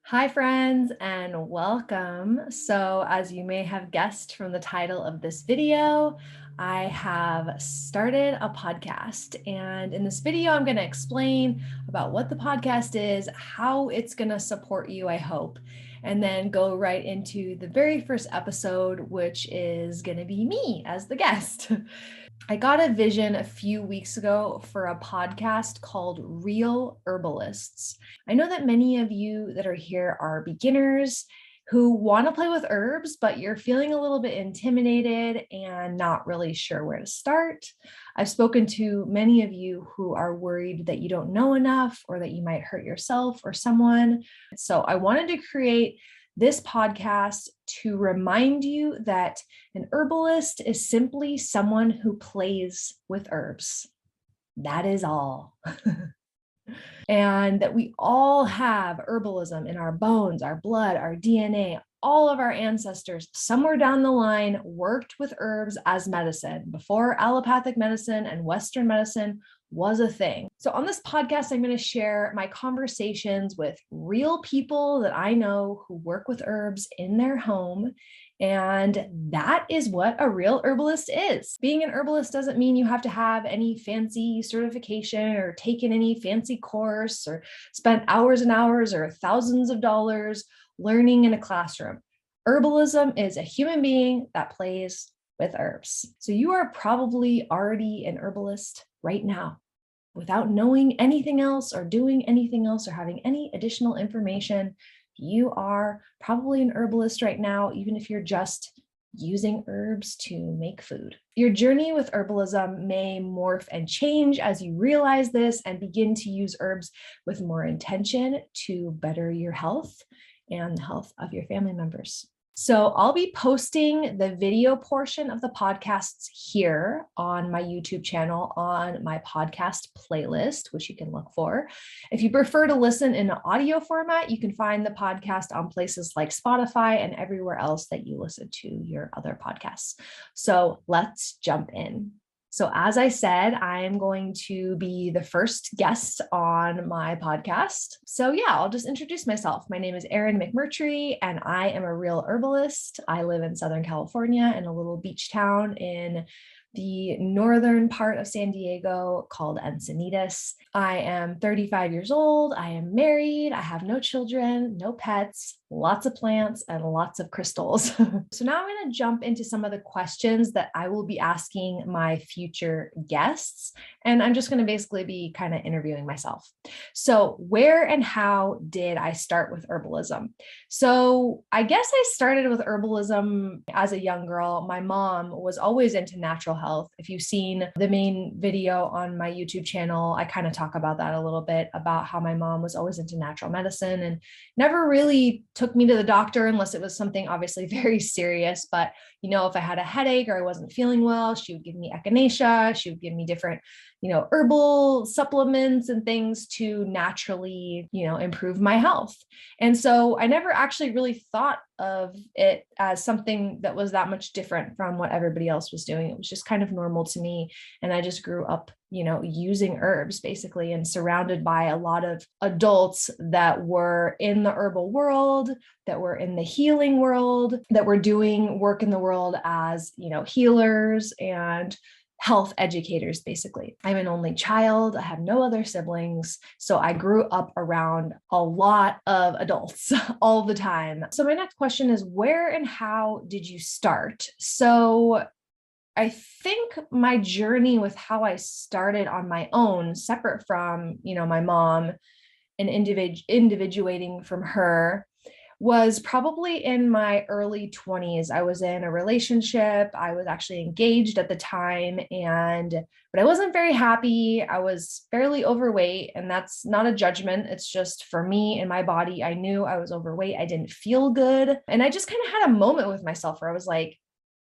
Hi, friends, and welcome. So, as you may have guessed from the title of this video, I have started a podcast. And in this video, I'm going to explain about what the podcast is, how it's going to support you, I hope, and then go right into the very first episode, which is going to be me as the guest. I got a vision a few weeks ago for a podcast called Real Herbalists. I know that many of you that are here are beginners who want to play with herbs, but you're feeling a little bit intimidated and not really sure where to start. I've spoken to many of you who are worried that you don't know enough or that you might hurt yourself or someone. So I wanted to create this podcast to remind you that an herbalist is simply someone who plays with herbs. That is all. And that we all have herbalism in our bones, our blood, our DNA. All of our ancestors somewhere down the line worked with herbs as medicine before allopathic medicine and Western medicine was a thing. So on this podcast, I'm going to share my conversations with real people that I know who work with herbs in their home. And that is what a real herbalist is. Being an herbalist doesn't mean you have to have any fancy certification or taken any fancy course or spent hours and hours or thousands of dollars learning in a classroom. Herbalism is a human being that plays with herbs. So you are probably already an herbalist right now without knowing anything else or doing anything else or having any additional information. You are probably an herbalist right now, even if you're just using herbs to make food. Your journey with herbalism may morph and change as you realize this and begin to use herbs with more intention to better your health and the health of your family members. So I'll be posting the video portion of the podcasts here on my YouTube channel on my podcast playlist, which you can look for. If you prefer to listen in an audio format, you can find the podcast on places like Spotify and everywhere else that you listen to your other podcasts. So let's jump in. So as I said, I am going to be the first guest on my podcast. So yeah, I'll just introduce myself. My name is Erin McMurtrie, and I am a real herbalist. I live in Southern California in a little beach town in the northern part of San Diego called Encinitas. I am 35 years old. I am married. I have no children, no pets, lots of plants, and lots of crystals. So now I'm going to jump into some of the questions that I will be asking my future guests. And I'm just going to basically be kind of interviewing myself. So where and how did I start with herbalism? So I guess I started with herbalism as a young girl. My mom was always into natural health. If you've seen the main video on my YouTube channel, I kind of talk about that a little bit, about how my mom was always into natural medicine and never really took me to the doctor unless it was something obviously very serious. But, if I had a headache or I wasn't feeling well, she would give me echinacea. She would give me different, herbal supplements and things to naturally, improve my health. And so I never actually really thought of it as something that was that much different from what everybody else was doing. It was just kind of normal to me. And I just grew up, using herbs basically, and surrounded by a lot of adults that were in the herbal world, that were in the healing world, that were doing work in the world as, healers and health educators, basically. I'm an only child. I have no other siblings. So I grew up around a lot of adults all the time. So my next question is, where and how did you start? So I think my journey with how I started on my own, separate from, my mom and individuating from her, was probably in my early 20s. I was in a relationship. I was actually engaged at the time, but I wasn't very happy. I was fairly overweight, and that's not a judgment. It's just for me and my body. I knew I was overweight. I didn't feel good. And I just kind of had a moment with myself where I was like,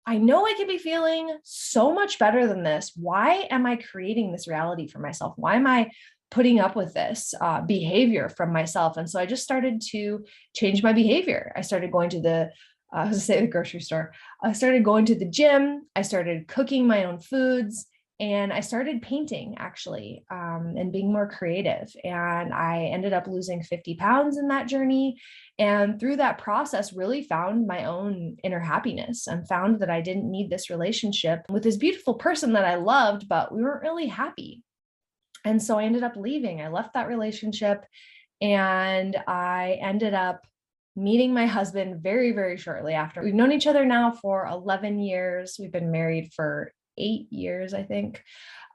I know I could be feeling so much better than this. Why am I creating this reality for myself? Why am I putting up with this behavior from myself? And so I just started to change my behavior. I started going to the grocery store. I started going to the gym. I started cooking my own foods. And I started painting actually, and being more creative. And I ended up losing 50 pounds in that journey. And through that process, really found my own inner happiness and found that I didn't need this relationship with this beautiful person that I loved, but we weren't really happy. And so I ended up leaving. I left that relationship and I ended up meeting my husband very, very shortly after. We've known each other now for 11 years. We've been married for 8 years, I think.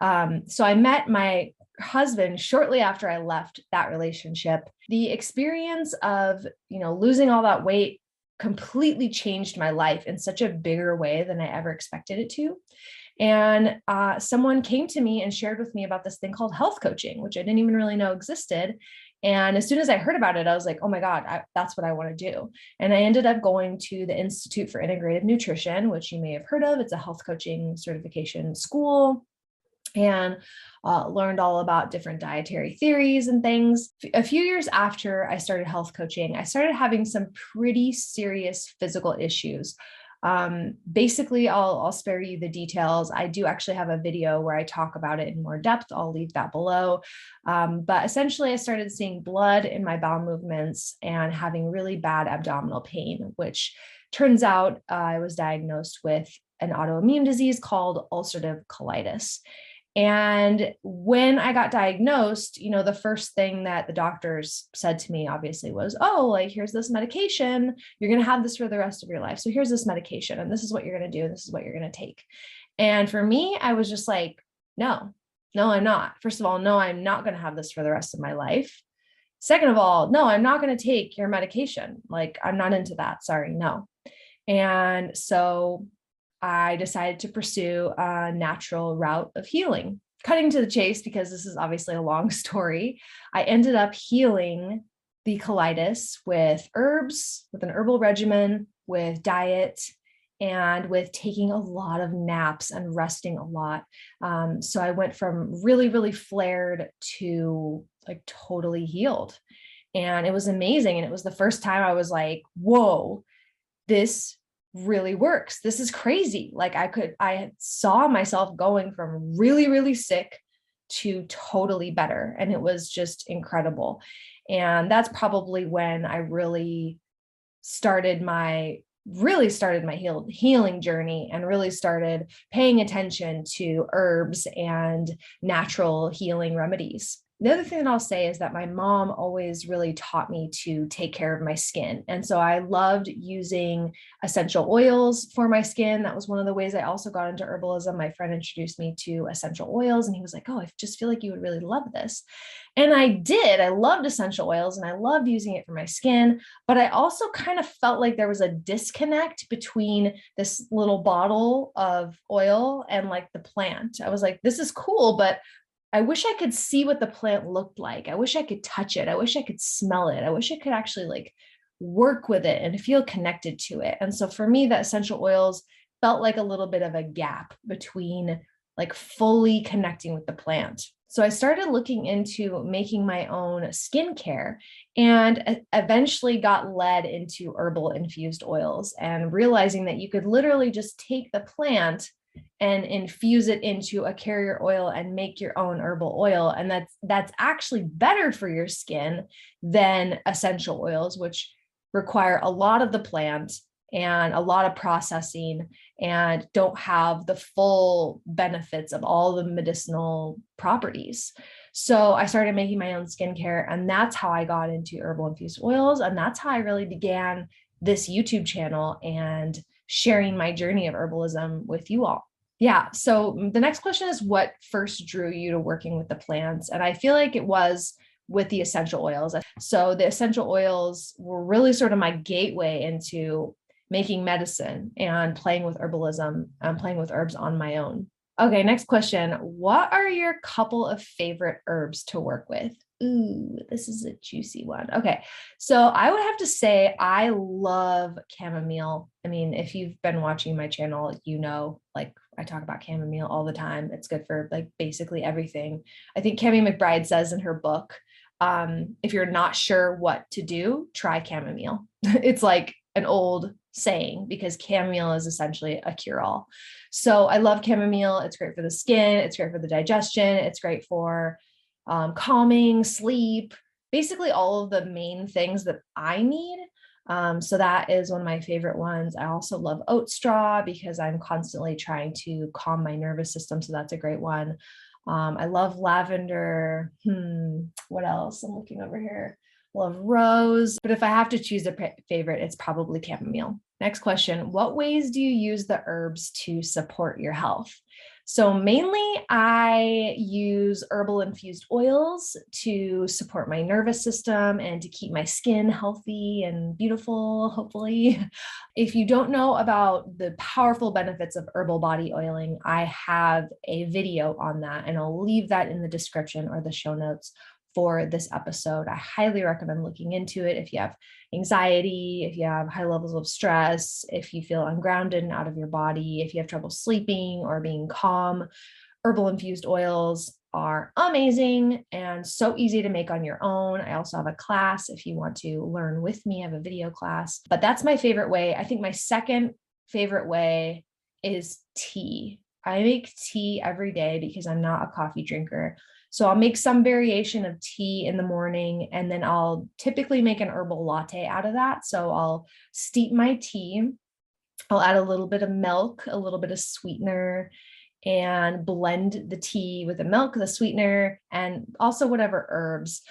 So I met my husband shortly after I left that relationship. The experience of, losing all that weight completely changed my life in such a bigger way than I ever expected it to. And someone came to me and shared with me about this thing called health coaching, which I didn't even really know existed. And as soon as I heard about it, I was like, oh my God, that's what I want to do. And I ended up going to the Institute for Integrative Nutrition, which you may have heard of. It's a health coaching certification school, and learned all about different dietary theories and things. A few years after I started health coaching, I started having some pretty serious physical issues. Basically, I'll spare you the details. I do actually have a video where I talk about it in more depth. I'll leave that below. But essentially, I started seeing blood in my bowel movements and having really bad abdominal pain, which turns out I was diagnosed with an autoimmune disease called ulcerative colitis. And when I got diagnosed, the first thing that the doctors said to me, obviously, was, oh, here's this medication. You're going to have this for the rest of your life. So here's this medication, and this is what you're going to do. This is what you're going to take. And for me, I was just like, no, I'm not. First of all, no, I'm not going to have this for the rest of my life. Second of all, no, I'm not going to take your medication. I'm not into that. Sorry, no. And so I decided to pursue a natural route of healing. Cutting to the chase, because this is obviously a long story, I ended up healing the colitis with herbs, with an herbal regimen, with diet, and with taking a lot of naps and resting a lot. So I went from really, really flared to totally healed. And it was amazing. And it was the first time I was like, whoa, this really works. This is crazy. I saw myself going from really, really sick to totally better. And it was just incredible. And that's probably when I really started my healing journey and really started paying attention to herbs and natural healing remedies. The other thing that I'll say is that my mom always really taught me to take care of my skin. And so I loved using essential oils for my skin. That was one of the ways I also got into herbalism. My friend introduced me to essential oils, and he was like, oh, I just feel like you would really love this. And I did. I loved essential oils and I loved using it for my skin. But I also kind of felt like there was a disconnect between this little bottle of oil and the plant. I was like, this is cool, but I wish I could see what the plant looked like. I wish I could touch it. I wish I could smell it. I wish I could actually work with it and feel connected to it. And so for me, the essential oils felt like a little bit of a gap between fully connecting with the plant. So I started looking into making my own skincare and eventually got led into herbal infused oils and realizing that you could literally just take the plant and infuse it into a carrier oil and make your own herbal oil. And that's actually better for your skin than essential oils, which require a lot of the plant and a lot of processing and don't have the full benefits of all the medicinal properties. So I started making my own skincare, and that's how I got into herbal infused oils. And that's how I really began this YouTube channel and sharing my journey of herbalism with you all. Yeah. So the next question is, what first drew you to working with the plants? And I feel like it was with the essential oils. So the essential oils were really sort of my gateway into making medicine and playing with herbalism and playing with herbs on my own. Okay, next question. What are your couple of favorite herbs to work with? Ooh, this is a juicy one. Okay, so I would have to say I love chamomile. I mean, if you've been watching my channel, I talk about chamomile all the time. It's good for basically everything. I think Cami McBride says in her book, if you're not sure what to do, try chamomile. It's an old saying because chamomile is essentially a cure-all. So I love chamomile. It's great for the skin. It's great for the digestion. It's great for calming, sleep, basically all of the main things that I need. So that is one of my favorite ones. I also love oat straw because I'm constantly trying to calm my nervous system. So that's a great one. I love lavender. What else? I'm looking over here. Love rose, but if I have to choose a favorite, it's probably chamomile. Next question. What ways do you use the herbs to support your health? So mainly I use herbal infused oils to support my nervous system and to keep my skin healthy and beautiful, hopefully. If you don't know about the powerful benefits of herbal body oiling, I have a video on that, and I'll leave that in the description or the show notes for this episode. I highly recommend looking into it if you have anxiety, if you have high levels of stress, if you feel ungrounded and out of your body, if you have trouble sleeping or being calm. Herbal infused oils are amazing and so easy to make on your own. I also have a class if you want to learn with me. I have a video class, but that's my favorite way. I think my second favorite way is tea. I make tea every day because I'm not a coffee drinker. So I'll make some variation of tea in the morning, and then I'll typically make an herbal latte out of that. So I'll steep my tea. I'll add a little bit of milk, a little bit of sweetener, and blend the tea with the milk, the sweetener, and also whatever herbs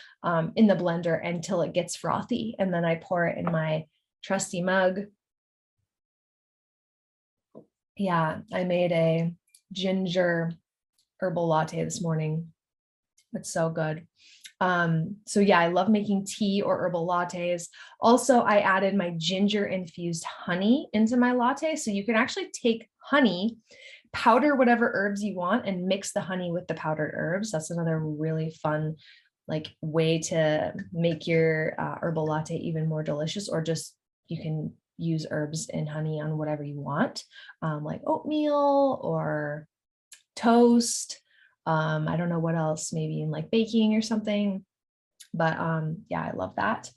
in the blender until it gets frothy. And then I pour it in my trusty mug. Yeah, I made a ginger herbal latte this morning. It's so good. So yeah, I love making tea or herbal lattes. Also, I added my ginger infused honey into my latte. So you can actually take honey, powder whatever herbs you want, and mix the honey with the powdered herbs. That's another really fun way to make your herbal latte even more delicious, or just you can use herbs and honey on whatever you want, like oatmeal or toast. I don't know what else, maybe in baking or something, but yeah, I love that.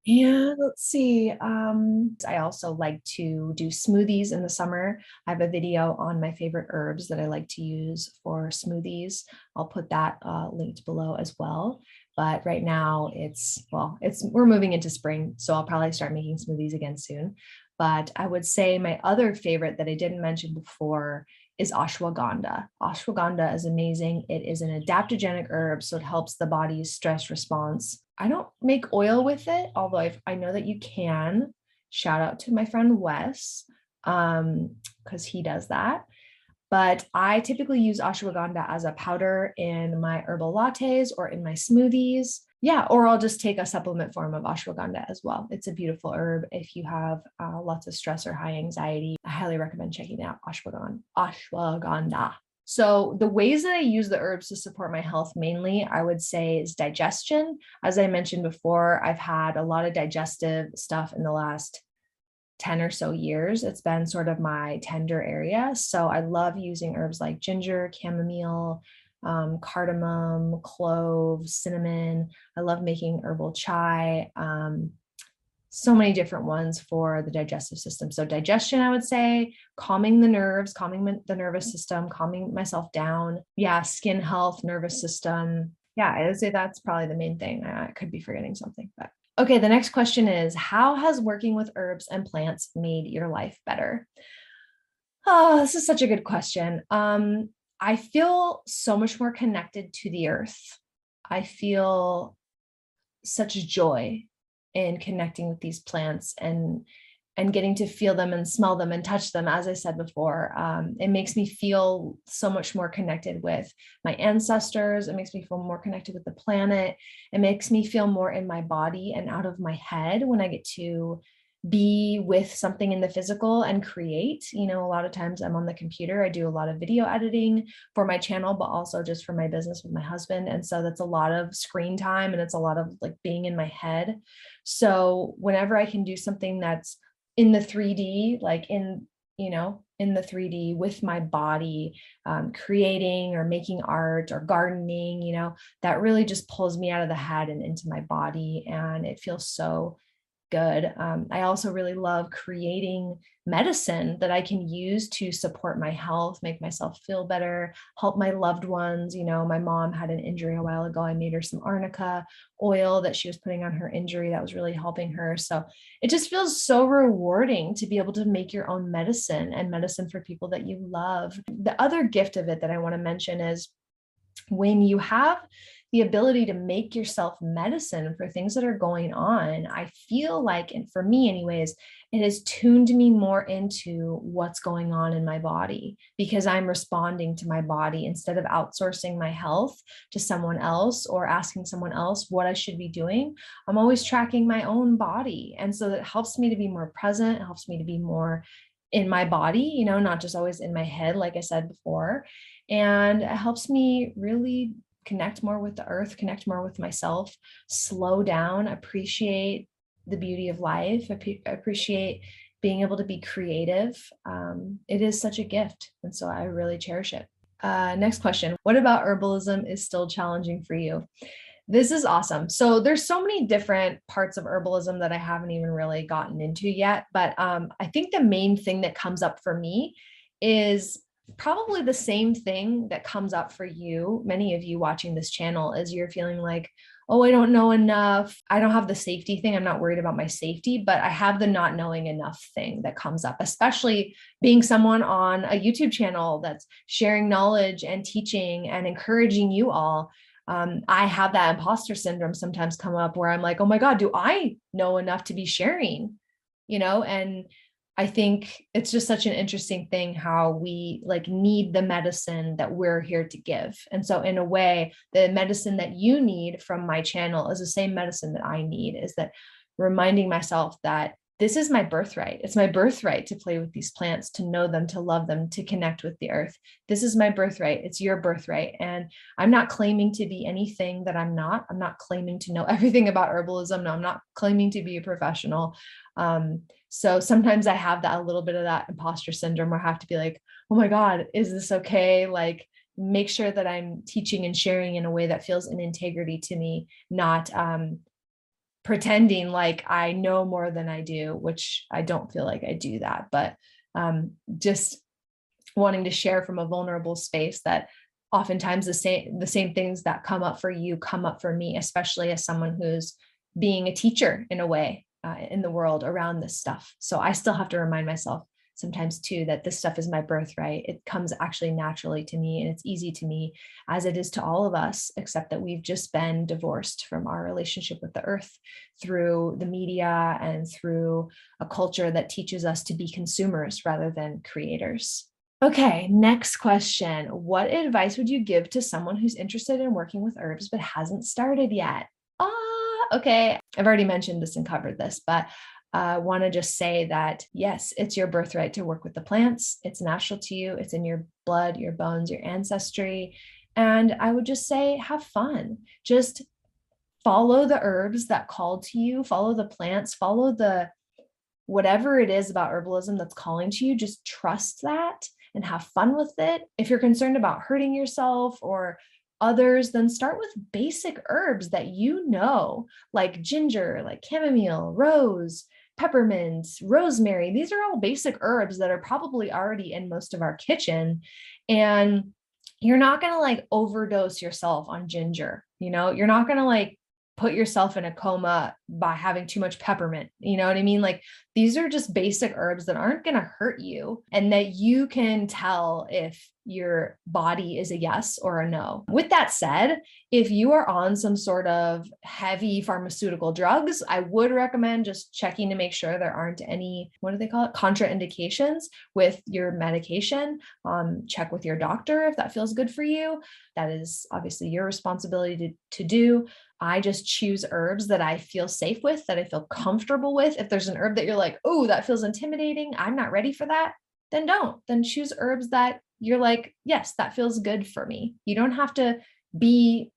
And let's see. I also like to do smoothies in the summer. I have a video on my favorite herbs that I like to use for smoothies. I'll put that linked below as well. But right now we're moving into spring, so I'll probably start making smoothies again soon. But I would say my other favorite that I didn't mention before is ashwagandha. Ashwagandha is amazing. It is an adaptogenic herb, so it helps the body's stress response. I don't make oil with it, although I know that you can. Shout out to my friend Wes, because he does that. But I typically use ashwagandha as a powder in my herbal lattes or in my smoothies. Yeah, or I'll just take a supplement form of ashwagandha as well. It's a beautiful herb if you have lots of stress or high anxiety. I highly recommend checking out ashwagandha. So the ways that I use the herbs to support my health mainly, I would say, is digestion. As I mentioned before, I've had a lot of digestive stuff in the last 10 or so years. It's been sort of my tender area. So I love using herbs like ginger, chamomile, cardamom, cloves, cinnamon. I love making herbal chai. So many different ones for the digestive system. So digestion, I would say, calming the nerves, calming the nervous system, calming myself down. Yeah, skin health, nervous system. Yeah, I would say that's probably the main thing. I could be forgetting something, but okay. The next question is, how has working with herbs and plants made your life better? Oh, this is such a good question. I feel so much more connected to the earth. I feel such joy in connecting with these plants and getting to feel them and smell them and touch them. As I said before, it makes me feel so much more connected with my ancestors. It makes me feel more connected with the planet. It makes me feel more in my body and out of my head when I get to be with something in the physical and create. A lot of times I'm on the computer. I do a lot of video editing for my channel, but also just for my business with my husband. And so that's a lot of screen time, and it's a lot of being in my head. So whenever I can do something that's in the 3D, in the 3D with my body, creating or making art or gardening, that really just pulls me out of the head and into my body. And it feels so good. I also really love creating medicine that I can use to support my health, make myself feel better, help my loved ones. My mom had an injury a while ago. I made her some arnica oil that she was putting on her injury that was really helping her. So it just feels so rewarding to be able to make your own medicine and medicine for people that you love. The other gift of it that I want to mention is when you have the ability to make yourself medicine for things that are going on, I feel like, and for me anyways, it has tuned me more into what's going on in my body because I'm responding to my body instead of outsourcing my health to someone else or asking someone else what I should be doing. I'm always tracking my own body. And so that helps me to be more present. It helps me to be more in my body, not just always in my head, like I said before. And it helps me really connect more with the earth, connect more with myself, slow down, appreciate the beauty of life, appreciate being able to be creative. It is such a gift. And so I really cherish it. Next question. What about herbalism is still challenging for you? This is awesome. So there's so many different parts of herbalism that I haven't even really gotten into yet. But I think the main thing that comes up for me is probably the same thing that comes up for you, many of you watching this channel, is you're feeling like, oh, I don't know enough. I don't have the safety thing. I'm not worried about my safety, but I have the not knowing enough thing that comes up, especially being someone on a YouTube channel that's sharing knowledge and teaching and encouraging you all. I have that imposter syndrome sometimes come up where I'm like, oh my God, do I know enough to be sharing? And I think it's just such an interesting thing how we need the medicine that we're here to give. And so in a way, the medicine that you need from my channel is the same medicine that I need, is that reminding myself that this is my birthright. It's my birthright to play with these plants, to know them, to love them, to connect with the earth. This is my birthright. It's your birthright. And I'm not claiming to be anything that I'm not. I'm not claiming to know everything about herbalism. No, I'm not claiming to be a professional. So sometimes I have that, a little bit of that imposter syndrome where I have to be like, oh my God, is this okay? Make sure that I'm teaching and sharing in a way that feels in integrity to me, not, pretending like I know more than I do, which I don't feel like I do that, but just wanting to share from a vulnerable space that oftentimes the same things that come up for you come up for me, especially as someone who's being a teacher in a way in the world around this stuff. So I still have to remind myself sometimes too, that this stuff is my birthright. It comes actually naturally to me, and it's easy to me, as it is to all of us, except that we've just been divorced from our relationship with the earth through the media and through a culture that teaches us to be consumers rather than creators. Okay, next question. What advice would you give to someone who's interested in working with herbs but hasn't started yet? Okay. I've already mentioned this and covered this, but I want to just say that, yes, it's your birthright to work with the plants. It's natural to you. It's in your blood, your bones, your ancestry. And I would just say, have fun. Just follow the herbs that call to you, follow the plants, follow the whatever it is about herbalism that's calling to you. Just trust that and have fun with it. If you're concerned about hurting yourself or others, then start with basic herbs that like ginger, like chamomile, rose, peppermint, rosemary. These are all basic herbs that are probably already in most of our kitchen. And you're not going to overdose yourself on ginger. You're not going to put yourself in a coma by having too much peppermint. You know what I mean? These are just basic herbs that aren't going to hurt you, and that you can tell if your body is a yes or a no. With that said, if you are on some sort of heavy pharmaceutical drugs, I would recommend just checking to make sure there aren't any, what do they call it? Contraindications with your medication. Check with your doctor if that feels good for you. That is obviously your responsibility to do. I just choose herbs that I feel safe with, that I feel comfortable with. If there's an herb that you're like, oh, that feels intimidating, I'm not ready for that, then don't. Then choose herbs that you're like, yes, that feels good for me. You don't have to be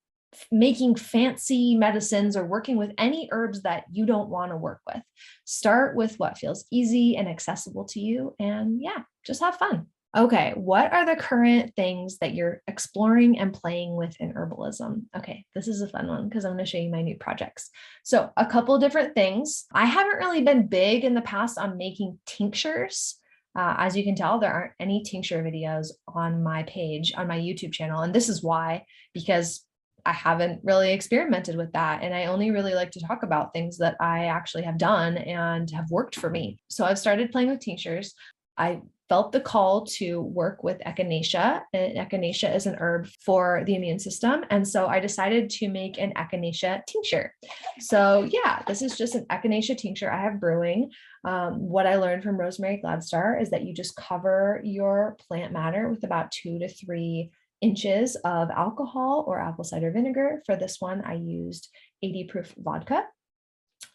making fancy medicines or working with any herbs that you don't want to work with. Start with what feels easy and accessible to you. And yeah, just have fun. Okay, what are the current things that you're exploring and playing with in herbalism? Okay, this is a fun one because I'm going to show you my new projects. So, a couple different things. I haven't really been big in the past on making tinctures. As you can tell, there aren't any tincture videos on my page, on my YouTube channel. And this is why, because I haven't really experimented with that. And I only really like to talk about things that I actually have done and have worked for me. So I've started playing with tinctures. I felt the call to work with echinacea. And echinacea is an herb for the immune system. And so I decided to make an echinacea tincture. So yeah, this is just an echinacea tincture I have brewing. What I learned from Rosemary Gladstar is that you just cover your plant matter with about 2 to 3 inches of alcohol or apple cider vinegar. For this one, I used 80 proof vodka.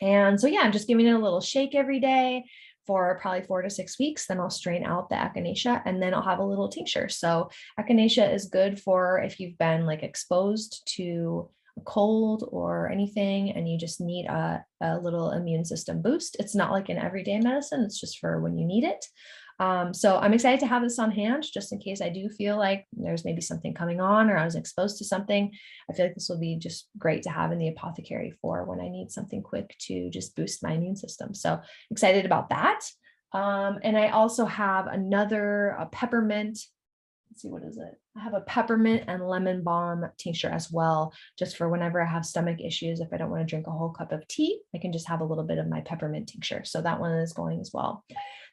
And so, yeah, I'm just giving it a little shake every day for probably 4 to 6 weeks. Then I'll strain out the echinacea and then I'll have a little tincture. So echinacea is good for if you've been like exposed to a cold or anything and you just need a little immune system boost. It's not like an everyday medicine. It's just for when you need it. So I'm excited to have this on hand just in case I do feel like there's maybe something coming on or I was exposed to something. I feel like this will be just great to have in the apothecary for when I need something quick to just boost my immune system. So excited about that. And I also have a peppermint. Let's see, what is it? I have a peppermint and lemon balm tincture as well, just for whenever I have stomach issues. If I don't want to drink a whole cup of tea, I can just have a little bit of my peppermint tincture. So that one is going as well.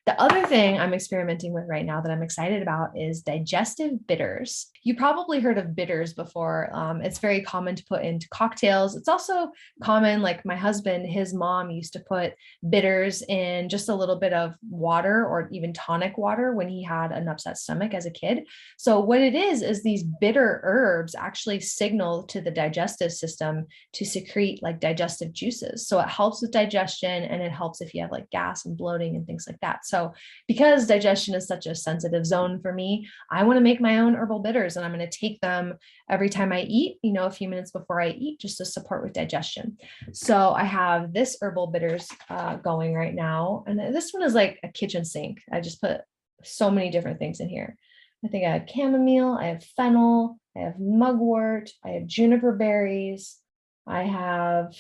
The other thing I'm experimenting with right now that I'm excited about is digestive bitters. You probably heard of bitters before. It's very common to put into cocktails. It's also common, like my husband, his mom used to put bitters in just a little bit of water or even tonic water when he had an upset stomach as a kid. So what it is these bitter herbs actually signal to the digestive system to secrete like digestive juices. So it helps with digestion and it helps if you have like gas and bloating and things like that. So because digestion is such a sensitive zone for me, I want to make my own herbal bitters and I'm going to take them every time I eat, a few minutes before I eat, just to support with digestion. So I have this herbal bitters going right now. And this one is like a kitchen sink. I just put so many different things in here. I think I have chamomile, I have fennel, I have mugwort, I have juniper berries, I have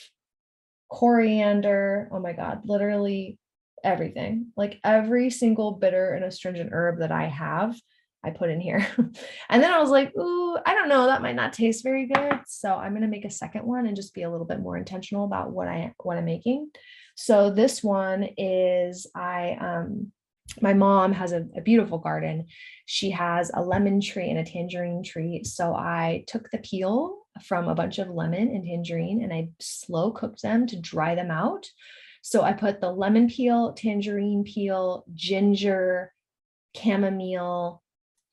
coriander. Oh my God, literally everything. Like every single bitter and astringent herb that I have, I put in here. And then I was like, ooh, I don't know, that might not taste very good. So I'm going to make a second one and just be a little bit more intentional about what I'm making. So this one is my mom has a beautiful garden. She has a lemon tree and a tangerine tree. So I took the peel from a bunch of lemon and tangerine and I slow cooked them to dry them out. So I put the lemon peel, tangerine peel, ginger, chamomile,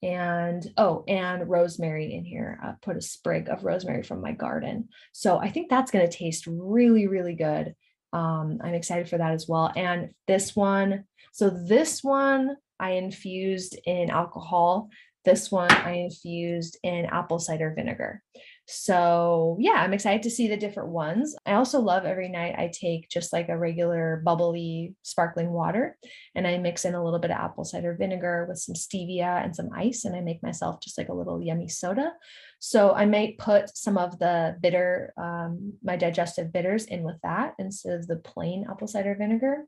and rosemary in here. I put a sprig of rosemary from my garden. So I think that's going to taste really, really good. I'm excited for that as well. And this one I infused in alcohol. This one I infused in apple cider vinegar. So yeah, I'm excited to see the different ones. I also love every night I take just like a regular bubbly sparkling water and I mix in a little bit of apple cider vinegar with some stevia and some ice. And I make myself just like a little yummy soda. So I might put some of the bitter, my digestive bitters in with that instead of the plain apple cider vinegar.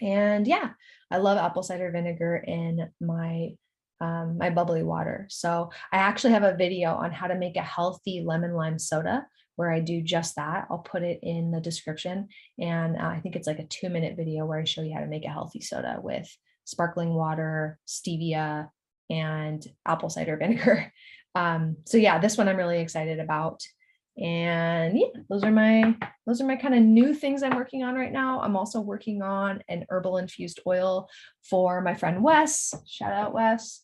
And yeah, I love apple cider vinegar in my bubbly water. So I actually have a video on how to make a healthy lemon lime soda where I do just that. I'll put it in the description. And I think it's like a 2-minute video where I show you how to make a healthy soda with sparkling water, stevia, and apple cider vinegar. So yeah, this one I'm really excited about. And yeah, those are my kind of new things I'm working on right now. I'm also working on an herbal infused oil for my friend Wes. Shout out Wes.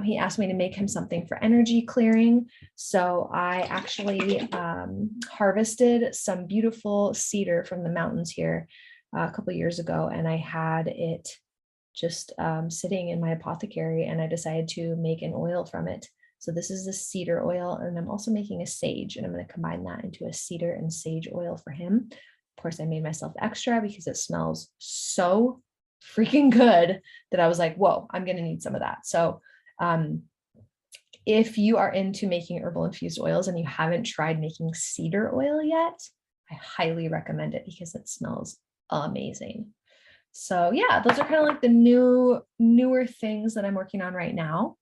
He asked me to make him something for energy clearing. So I actually harvested some beautiful cedar from the mountains here a couple of years ago, and I had it just sitting in my apothecary, and I decided to make an oil from it. So this is the cedar oil, and I'm also making a sage, and I'm going to combine that into a cedar and sage oil for him. Of course, I made myself extra because it smells so freaking good that I was like, whoa, I'm going to need some of that. So If you are into making herbal infused oils and you haven't tried making cedar oil yet, I highly recommend it because it smells amazing. So yeah, those are kind of like the newer things that I'm working on right now.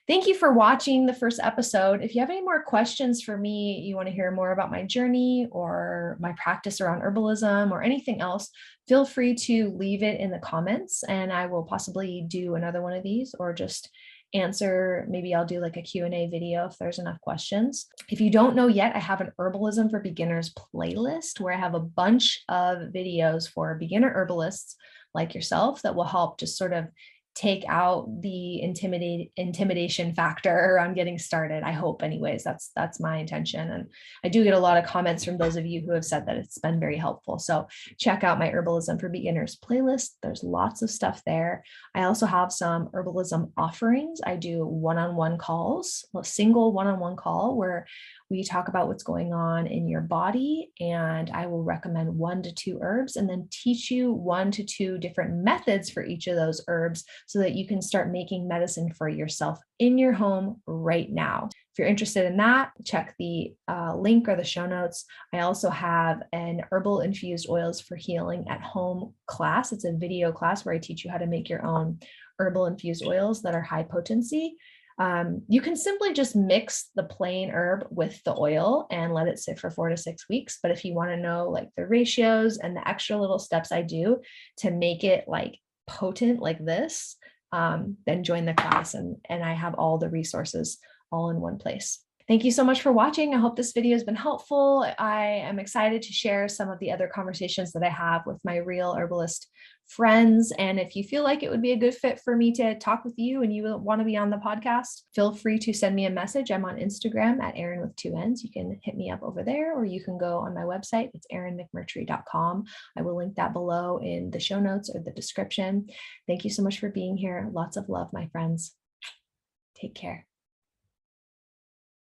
Thank you for watching the first episode. If you have any more questions for me, you want to hear more about my journey or my practice around herbalism or anything else, feel free to leave it in the comments and I will possibly do another one of these or just answer. Maybe I'll do like a Q&A video if there's enough questions. If you don't know yet, I have an Herbalism for Beginners playlist where I have a bunch of videos for beginner herbalists like yourself that will help just sort of take out the intimidation factor around getting started. I hope anyways, that's my intention. And I do get a lot of comments from those of you who have said that it's been very helpful. So check out my Herbalism for Beginners playlist. There's lots of stuff there. I also have some Herbalism offerings. I do one-on-one calls, a single one-on-one call where we talk about what's going on in your body, and I will recommend 1 to 2 herbs and then teach you 1 to 2 different methods for each of those herbs so that you can start making medicine for yourself in your home right now. If you're interested in that, check the link or the show notes. I also have an Herbal Infused Oils for Healing at Home class. It's a video class where I teach you how to make your own herbal infused oils that are high potency. You can simply just mix the plain herb with the oil and let it sit for 4 to 6 weeks. But if you want to know like the ratios and the extra little steps I do to make it like potent like this, then join the class and I have all the resources all in one place. Thank you so much for watching. I hope this video has been helpful. I am excited to share some of the other conversations that I have with my real herbalist friends. And if you feel like it would be a good fit for me to talk with you and you want to be on the podcast, feel free to send me a message. I'm on Instagram at Erin with 2 N's. You can hit me up over there, or you can go on my website. It's erinmcmurtry.com. I will link that below in the show notes or the description. Thank you so much for being here. Lots of love, my friends. Take care.